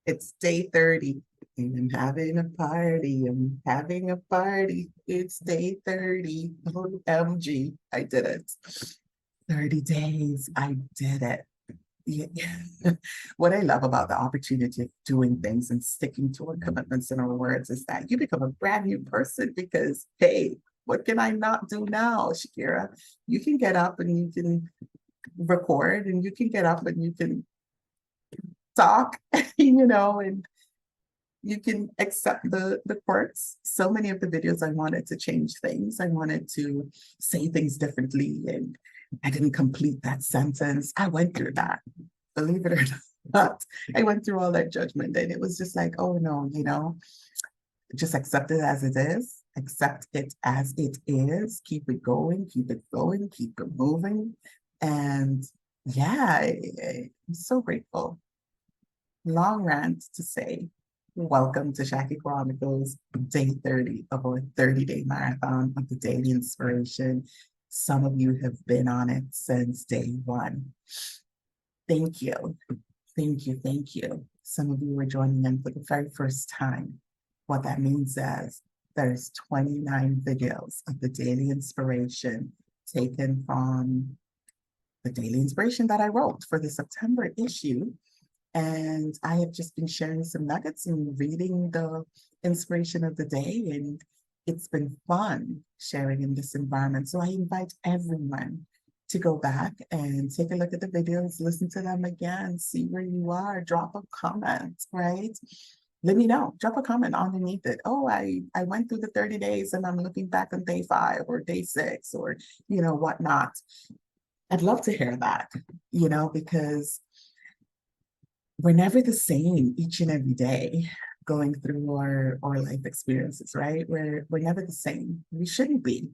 It's day 30. And I'm having a party. I'm having a party. It's day 30. OMG. I did it. 30 days. I did it. Yeah. What I love about the opportunity of doing things and sticking to our commitments and our words is that you become a brand new person because, hey, what can I not do now, Shakira? You can get up and you can record and you can get up and you can talk, and you can accept the quirks. So many of the videos I wanted to change things. I wanted to say things differently and I didn't complete that sentence. I went through that, believe it or not. I went through all that judgment and it was just like, oh no, just accept it as it is. Accept it as it is. Keep it going, keep it going, keep it moving. And yeah, I'm so grateful. Long rant to say, welcome to Shaki Chronicles, day 30 of our 30-day marathon of the daily inspiration. Some of you have been on it since day one. Thank you. Thank you. Thank you. Some of you were joining in for the very first time. What that means is there's 29 videos of the daily inspiration taken from the daily inspiration that I wrote for the September issue. And I have just been sharing some nuggets and reading the inspiration of the day. And it's been fun sharing in this environment. So I invite everyone to go back and take a look at the videos, listen to them again, see where you are, drop a comment, right? Let me know, drop a comment underneath it. Oh, I went through the 30 days and I'm looking back on day 5 or day 6 or, whatnot. I'd love to hear that, because we're never the same each and every day going through our life experiences, right? We're never the same. We shouldn't be.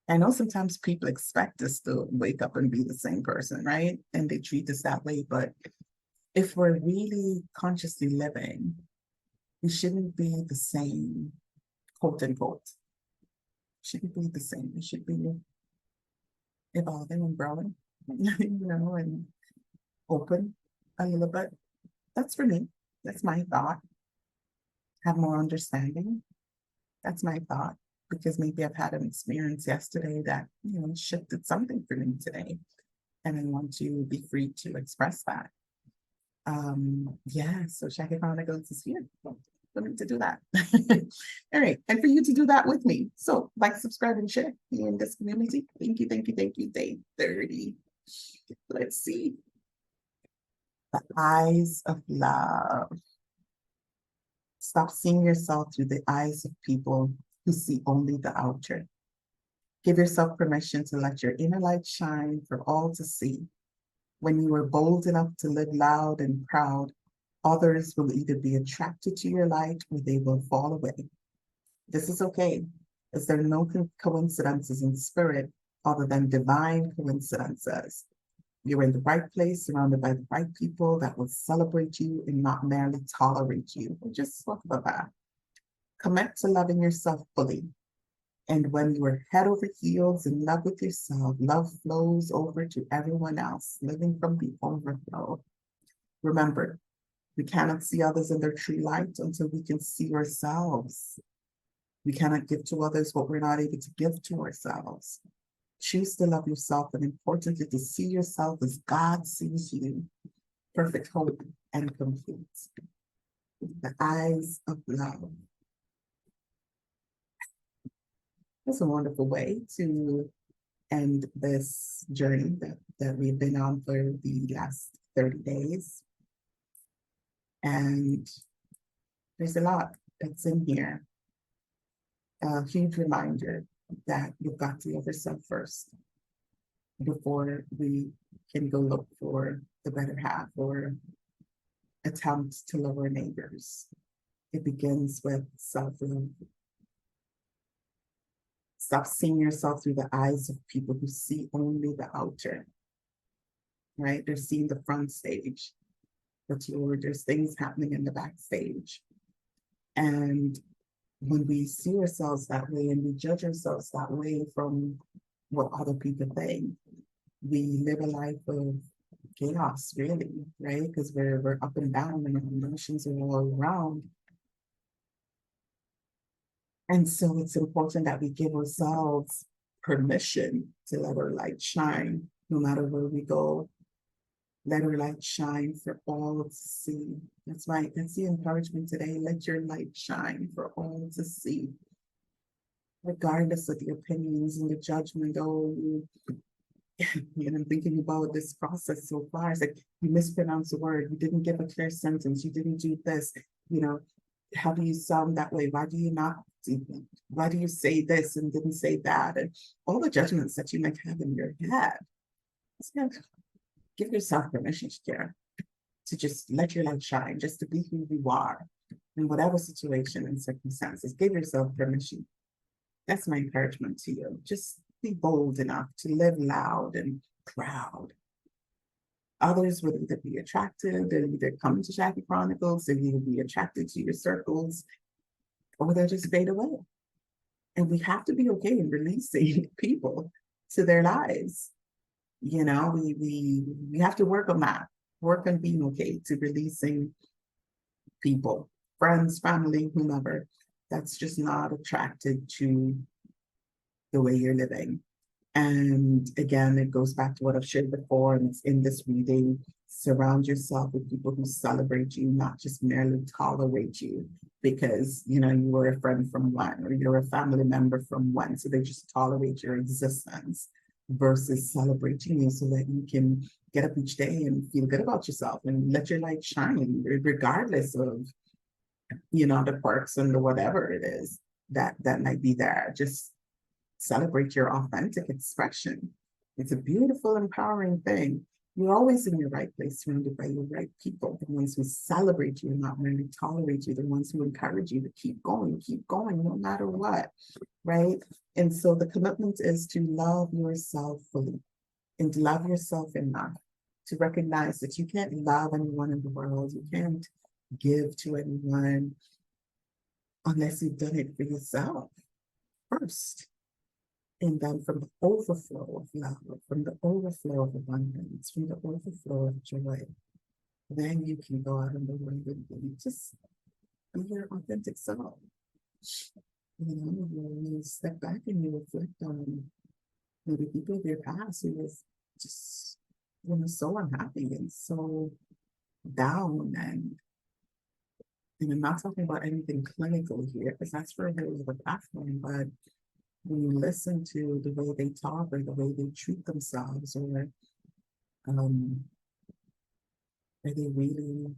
I know sometimes people expect us to wake up and be the same person, right? And they treat us that way. But if we're really consciously living, we shouldn't be the same, quote unquote. Shouldn't be the same. We should be evolving and growing, and open a little bit. That's for me. That's my thought. Have more understanding. That's my thought. Because maybe I've had an experience yesterday that, shifted something for me today. And I want to be free to express that. Yeah, so Shaggy Chronicles is here for me to do that. All right. And for you to do that with me. So like, subscribe, and share in this community. Thank you, thank you, thank you. Day 30. Let's see. The eyes of love. Stop seeing yourself through the eyes of people who see only the outer. Give yourself permission to let your inner light shine for all to see. When you are bold enough to live loud and proud, others will either be attracted to your light or they will fall away. This is okay, as there are no coincidences in spirit other than divine coincidences. You're in the right place, surrounded by the right people that will celebrate you and not merely tolerate you. We just spoke about that. Commit to loving yourself fully. And when you are head over heels in love with yourself, love flows over to everyone else, living from the overflow. Remember, we cannot see others in their true light until we can see ourselves. We cannot give to others what we're not able to give to ourselves. Choose to love yourself, and importantly, to see yourself as God sees you, perfect, whole, and complete. The eyes of love. That's a wonderful way to end this journey that we've been on for the last 30 days. And there's a lot that's in here. A huge reminder that you've got to love yourself first before we can go look for the better half or attempt to love our neighbors. It begins with self-love. Stop seeing yourself through the eyes of people who see only the outer, right? They're seeing the front stage, but there's things happening in the backstage. And when we see ourselves that way and we judge ourselves that way from what other people think, we live a life of chaos, really, right? Because we're up and down and our emotions are all around. And so it's important that we give ourselves permission to let our light shine no matter where we go. Let our light shine for all to see. That's right. That's the encouragement today. Let your light shine for all to see, regardless of the opinions and the judgment. Oh, I'm thinking about this process so far. It's like you mispronounced a word, you didn't give a clear sentence, you didn't do this, you know, how do you sound that way? Why do you not? Why do you say this and didn't say that? And all the judgments that you might have in your head. Give yourself permission, Shakira, to just let your light shine, just to be who you are in whatever situation and circumstances. Give yourself permission. That's my encouragement to you. Just be bold enough to live loud and proud. Others would either be attracted, they'll either come to Jackie Chronicles, they'll either be attracted to your circles, or they'll just fade away. And we have to be okay in releasing people to their lives. You know, we have to work on that, work on being okay to releasing people, friends, family, whomever, that's just not attracted to the way you're living. And again, it goes back to what I've shared before, and it's in this reading. Surround yourself with people who celebrate you, not just merely tolerate you because you were a friend from one or you're a family member from one. So they just tolerate your existence versus celebrating you so that you can get up each day and feel good about yourself and let your light shine, regardless of the quirks and the whatever it is that might be there. Just celebrate your authentic expression. It's a beautiful, empowering thing. You're always in your right place, surrounded by your right people, the ones who celebrate you and not merely tolerate you, the ones who encourage you to keep going, no matter what, right? And so the commitment is to love yourself fully and love yourself enough to recognize that you can't love anyone in the world. You can't give to anyone unless you've done it for yourself first. And then from the overflow of love, from the overflow of abundance, from the overflow of joy, then you can go out in the world and just be your authentic self. When you step back and you reflect on maybe people of your past who was just so unhappy and so down, and I'm not talking about anything clinical here because that's for a whole other platform, but when you listen to the way they talk or the way they treat themselves, or are they really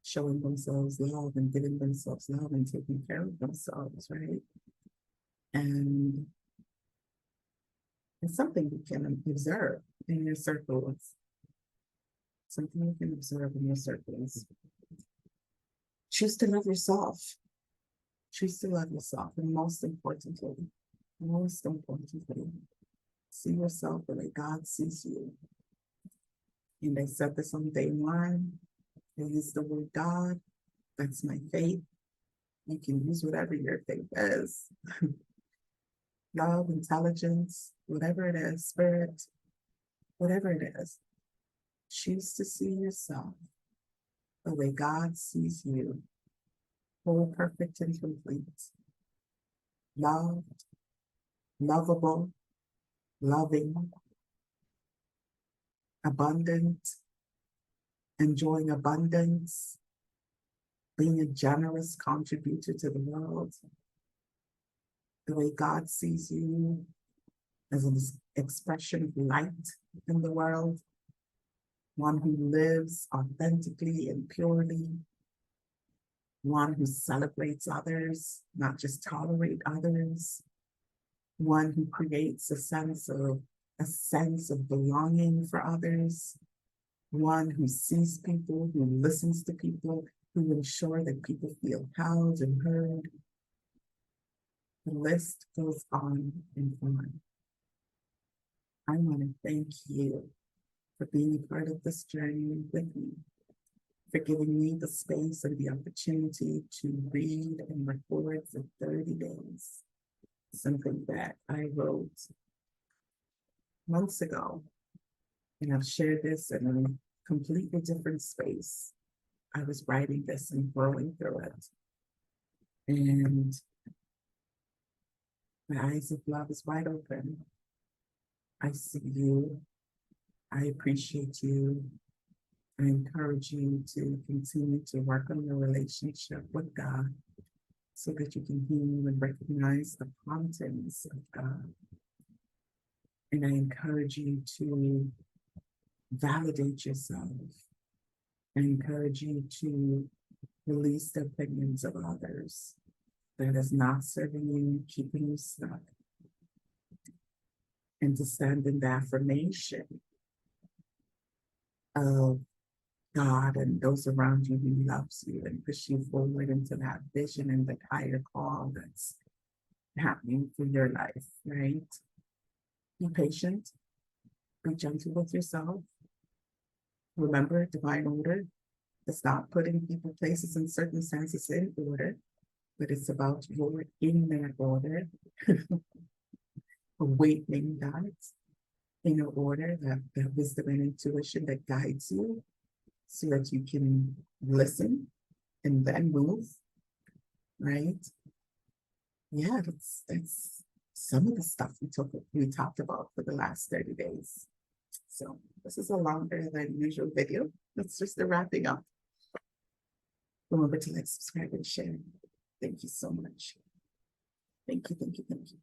showing themselves love and giving themselves love and taking care of themselves, right? And it's something you can observe in your circles, something you can observe in your circles. Choose to love yourself. Choose to love yourself. And most importantly, see yourself the way God sees you. And they said this on day one. They used the word God. That's my faith. You can use whatever your faith is. Love, intelligence, whatever it is, spirit, whatever it is. Choose to see yourself the way God sees you. Whole, perfect, and complete. Loved, lovable, loving, abundant, enjoying abundance, being a generous contributor to the world, the way God sees you as an expression of light in the world, one who lives authentically and purely, one who celebrates others, not just tolerate others, one who creates a sense of belonging for others, one who sees people, who listens to people, who ensure that people feel held and heard. The list goes on and on. I want to thank you for being a part of this journey with me, for giving me the space and the opportunity to read and record for 30 days, something that I wrote months ago. And I've shared this and completely different space. I was writing this and growing through it. And my eyes of love is wide open. I see you. I appreciate you. I encourage you to continue to work on your relationship with God so that you can hear and recognize the promptings of God. And I encourage you to validate yourself. I encourage you to release the opinions of others that is not serving you, keeping you stuck, and to stand in the affirmation of God and those around you who loves you and push you forward into that vision and the higher call that's happening for your life, right? Be patient, be gentle with yourself. Remember, divine order is not putting people, places, and circumstances in order, but it's about your inner order, awakening that inner order, that wisdom and intuition that guides you so that you can listen and then move, right? Yeah, that's some of the stuff we talked about for the last 30 days. So this is a longer than usual video. That's just the wrapping up. Remember to like, subscribe, and share. Thank you so much. Thank you, thank you, thank you.